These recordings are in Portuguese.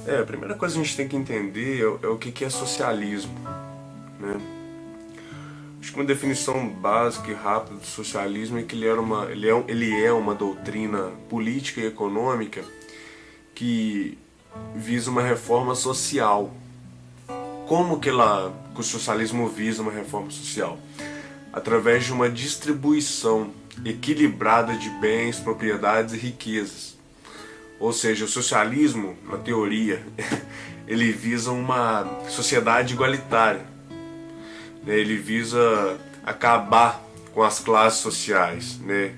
A primeira coisa que a gente tem que entender é o que é socialismo, né? Acho que uma definição básica e rápida do socialismo é que ele é uma doutrina política e econômica que visa uma reforma social. Como que o socialismo visa uma reforma social? Através de uma distribuição equilibrada de bens, propriedades e riquezas. Ou seja, o socialismo, na teoria, ele visa uma sociedade igualitária. Ele visa acabar com as classes sociais, né?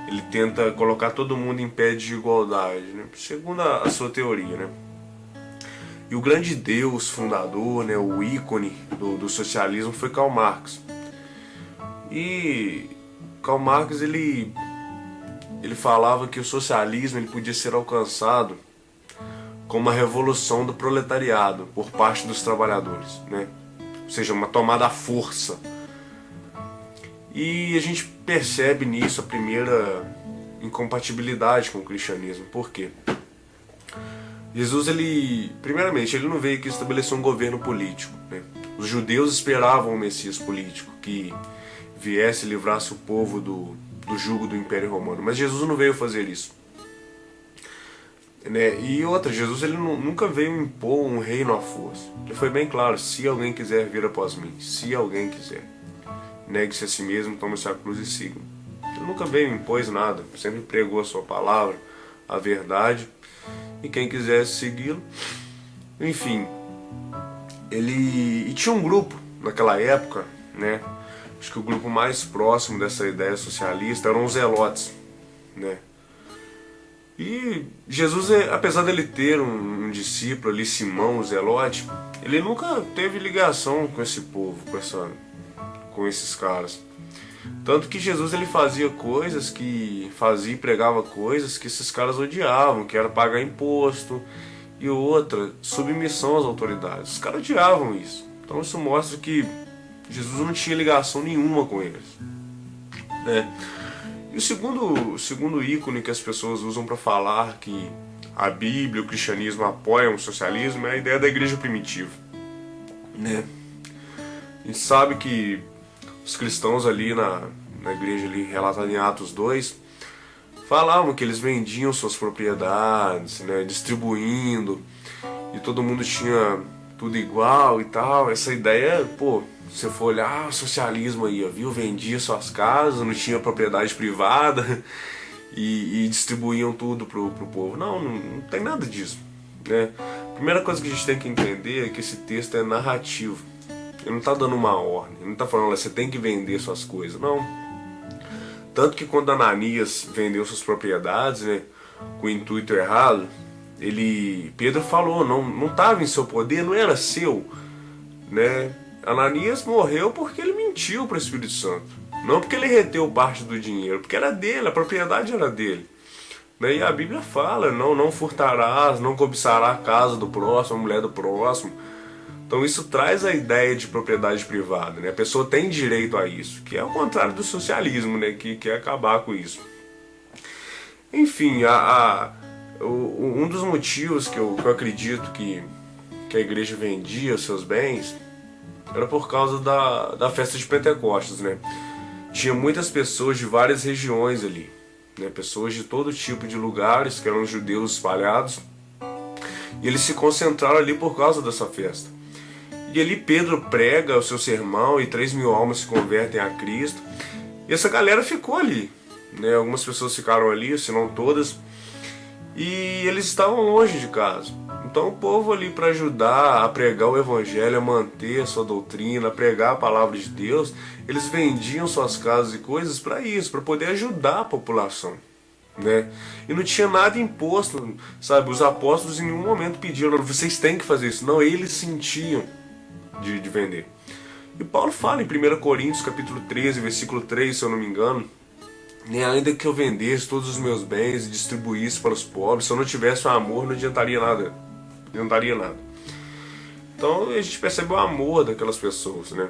Ele tenta colocar todo mundo em pé de igualdade, né? Segundo a sua teoria, né? E o grande deus fundador, né, o ícone do socialismo foi Karl Marx. E Karl Marx ele falava que o socialismo ele podia ser alcançado com uma revolução do proletariado por parte dos trabalhadores, né? Ou seja, uma tomada à força. E a gente percebe nisso a primeira incompatibilidade com o cristianismo. Por quê? Jesus, primeiramente, ele não veio aqui estabelecer um governo político, né? Os judeus esperavam um Messias político que viesse e livrasse o povo do jugo do Império Romano. Mas Jesus não veio fazer isso, né? E outra, Jesus ele nunca veio impor um reino à força. Ele foi bem claro: se alguém quiser vir após mim, se alguém quiser, negue-se a si mesmo, tome sua cruz e siga. Ele nunca veio impor nada, sempre pregou a sua palavra, a verdade, e quem quisesse segui-lo. Enfim, e tinha um grupo naquela época, né? Acho que o grupo mais próximo dessa ideia socialista eram os zelotes, né? E Jesus, apesar dele ter um discípulo ali, Simão, o zelote, ele nunca teve ligação com esse povo, com esses caras. Tanto que Jesus ele fazia e pregava coisas que esses caras odiavam, que era pagar imposto e outra, submissão às autoridades. Os caras odiavam isso. Então isso mostra que Jesus não tinha ligação nenhuma com eles, né? E o segundo ícone que as pessoas usam para falar que a Bíblia e o cristianismo apoiam o socialismo é a ideia da igreja primitiva, né? A gente sabe que os cristãos ali na igreja ali, relatada em Atos 2, falavam que eles vendiam suas propriedades, né, distribuindo, e todo mundo tinha tudo igual e tal. Essa ideia, pô, se você for olhar o socialismo aí, viu? Vendia suas casas, não tinha propriedade privada e distribuíam tudo pro povo. Não tem nada disso, né? A primeira coisa que a gente tem que entender é que esse texto é narrativo. Ele não está dando uma ordem, ele não está falando, você tem que vender suas coisas, não. Tanto que quando Ananias vendeu suas propriedades, né, com o intuito errado, Pedro falou, não estava em seu poder, não era seu, né? Ananias morreu porque ele mentiu para o Espírito Santo, não porque ele reteu parte do dinheiro, porque era dele, a propriedade era dele, né? E a Bíblia fala, não furtarás, não cobiçarás a casa do próximo, a mulher do próximo. Então isso traz a ideia de propriedade privada, né? A pessoa tem direito a isso, que é o contrário do socialismo, né? Que quer acabar com isso. Enfim, um dos motivos que eu acredito que a igreja vendia os seus bens era por causa da festa de Pentecostes, né? Tinha muitas pessoas de várias regiões ali, né? Pessoas de todo tipo de lugares, que eram judeus espalhados, e eles se concentraram ali por causa dessa festa. E ali Pedro prega o seu sermão e 3.000 almas se convertem a Cristo. E essa galera ficou ali, né? Algumas pessoas ficaram ali, se não todas, e eles estavam longe de casa. Então o povo ali, para ajudar a pregar o evangelho, a manter a sua doutrina, a pregar a palavra de Deus, eles vendiam suas casas e coisas para isso, para poder ajudar a população, né? E não tinha nada imposto, sabe? Os apóstolos em nenhum momento pediram, vocês têm que fazer isso. Não, eles sentiam de vender. E Paulo fala em 1 Coríntios capítulo 13, versículo 3, se eu não me engano, nem ainda que eu vendesse todos os meus bens e distribuísse para os pobres, se eu não tivesse o amor, não adiantaria nada. Não adiantaria nada. Então a gente percebe o amor daquelas pessoas, né?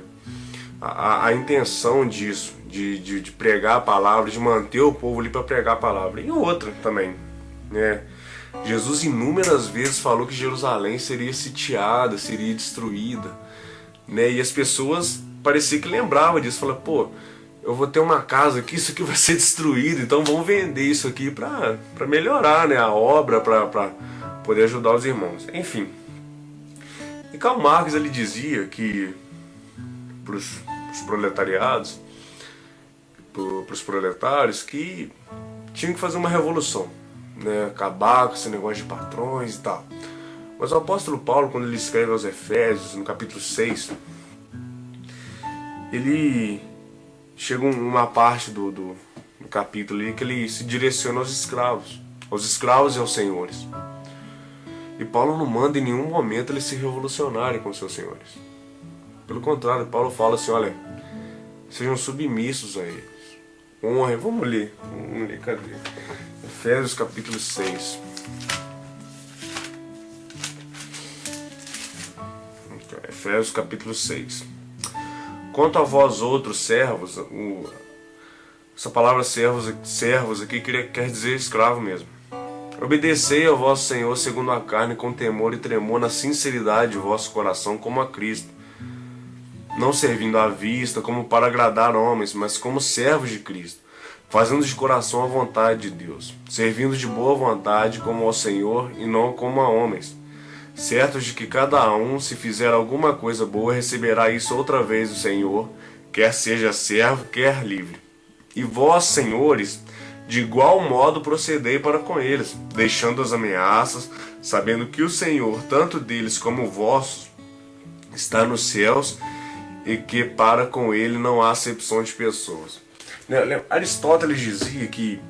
A intenção disso, de pregar a palavra, de manter o povo ali para pregar a palavra. E outra também, né? Jesus inúmeras vezes falou que Jerusalém seria sitiada, seria destruída, né? E as pessoas parecia que lembravam disso, falavam, pô, eu vou ter uma casa aqui, isso aqui vai ser destruído, então vamos vender isso aqui para melhorar, né, a obra, para poder ajudar os irmãos. Enfim. E Karl Marx ele dizia que para os proletariados, para os proletários, que tinham que fazer uma revolução, né, acabar com esse negócio de patrões e tal. Mas o apóstolo Paulo, quando ele escreve aos Efésios, no capítulo 6, ele chega uma parte do capítulo ali que ele se direciona aos escravos e aos senhores. E Paulo não manda em nenhum momento eles se revolucionarem com seus senhores. Pelo contrário, Paulo fala assim, olha, sejam submissos a eles. Honrem, vamos ler, cadê? Efésios capítulo 6. Efésios capítulo 6. Quanto a vós outros servos, essa palavra servos aqui quer dizer escravo mesmo. Obedecei ao vosso Senhor segundo a carne, com temor e tremor, na sinceridade de vosso coração, como a Cristo, não servindo à vista como para agradar homens, mas como servos de Cristo, fazendo de coração a vontade de Deus, servindo de boa vontade como ao Senhor e não como a homens, certos de que cada um, se fizer alguma coisa boa, receberá isso outra vez do Senhor, quer seja servo, quer livre. E vós, senhores, de igual modo procedei para com eles, deixando as ameaças, sabendo que o Senhor, tanto deles como vossos, está nos céus, e que para com ele não há acepção de pessoas. Aristóteles dizia que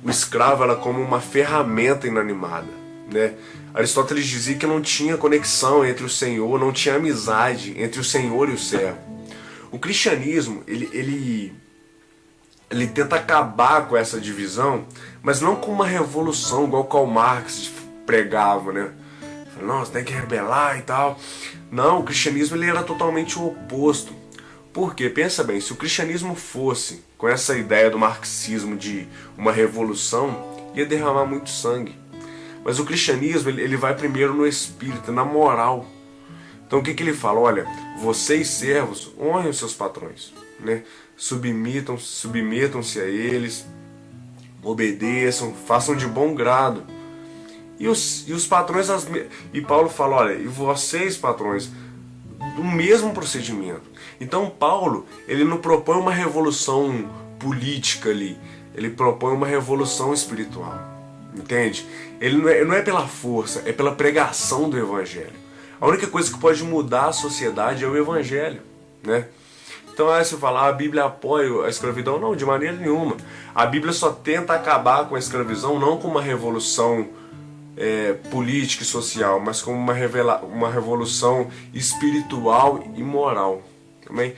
o escravo era como uma ferramenta inanimada, né? Aristóteles dizia que não tinha conexão entre o Senhor, não tinha amizade entre o Senhor e o servo. O cristianismo, ele tenta acabar com essa divisão, mas não com uma revolução igual Karl Marx pregava, né? Nossa, tem que rebelar e tal. Não, o cristianismo ele era totalmente o oposto. Por quê? Pensa bem, se o cristianismo fosse com essa ideia do marxismo de uma revolução, ia derramar muito sangue. Mas o cristianismo ele vai primeiro no espírito, na moral. Então o que ele fala? Olha, vocês servos, honrem os seus patrões, né? Submetam-se a eles, obedeçam, façam de bom grado. E os patrões, e Paulo fala, olha, e vocês patrões, do mesmo procedimento. Então Paulo, ele não propõe uma revolução política ali, ele propõe uma revolução espiritual, entende? Ele não é pela força, é pela pregação do evangelho. A única coisa que pode mudar a sociedade é o evangelho, né? Então aí você fala, a Bíblia apoia a escravidão? Não, de maneira nenhuma. A Bíblia só tenta acabar com a escravidão não com uma revolução política e social, mas como uma revolução espiritual e moral. Também.